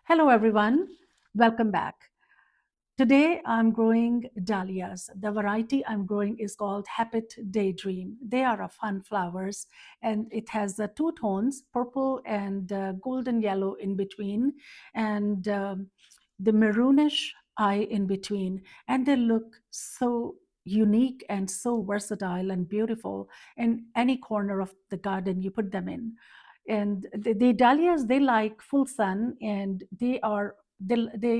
Hello, everyone. Welcome back. Today, I'm growing dahlias. The variety I'm growing is called Hapet Daydream. They are a fun flowers, and it has two tones, purple and golden yellow in between, and the maroonish eye in between. And they look so unique and so versatile and beautiful in any corner of the garden you put them in. And the dahlias, they like full sun, and they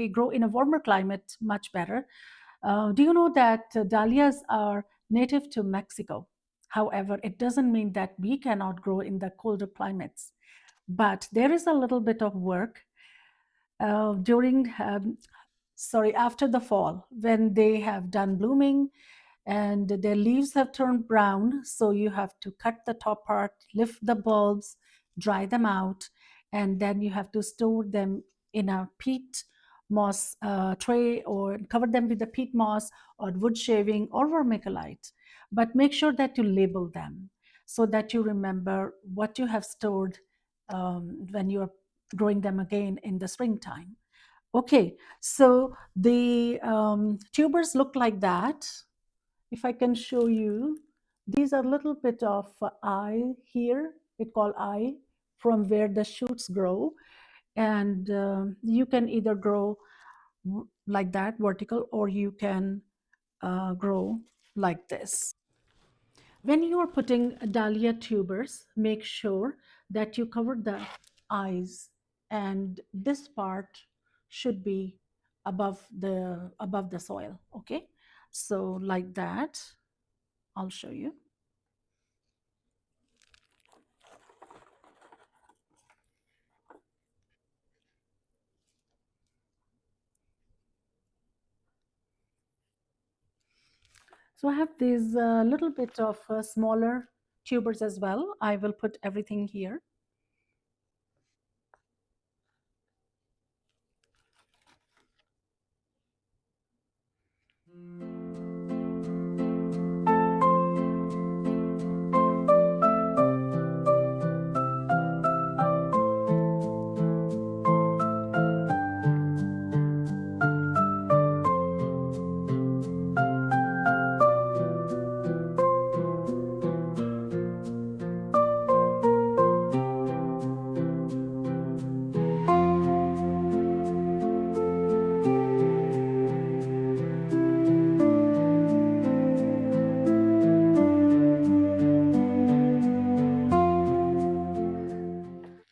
grow in a warmer climate much better. Do you know that dahlias are native to Mexico? However, it doesn't mean that we cannot grow in the colder climates. But there is a little bit of work during, sorry, after the fall, when they have done blooming and their leaves have turned brown. So you have to cut the top part, lift the bulbs, dry them out, and then you have to store them in a peat moss tray, or cover them with the peat moss or wood shaving or vermiculite. But make sure that you label them so that you remember what you have stored when you're growing them again in the springtime. Okay, so the tubers look like that. If I can show you, these are a little bit of eye here, it called eye, from where the shoots grow. And you can either grow like that, vertical, or you can grow like this. When you are putting dahlia tubers, make sure that you cover the eyes, and this part should be above the soil. Okay, so like that, I'll show you. So I have these little bit of smaller tubers as well. I will put everything here.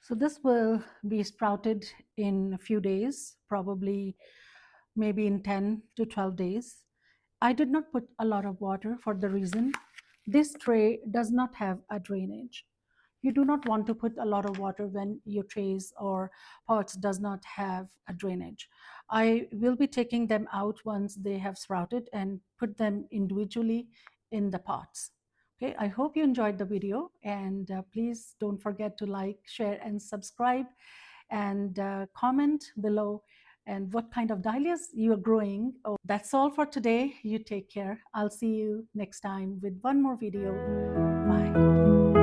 So this will be sprouted in a few days, probably maybe in 10 to 12 days. I did not put a lot of water for the reason this tray does not have a drainage. You do not want to put a lot of water when your trays or pots does not have a drainage. I will be taking them out once they have sprouted and put them individually in the pots. Okay, I hope you enjoyed the video, and please don't forget to like, share, and subscribe, and comment below and what kind of dahlias you are growing. Oh, that's all for today. You take care. I'll see you next time with one more video. Bye.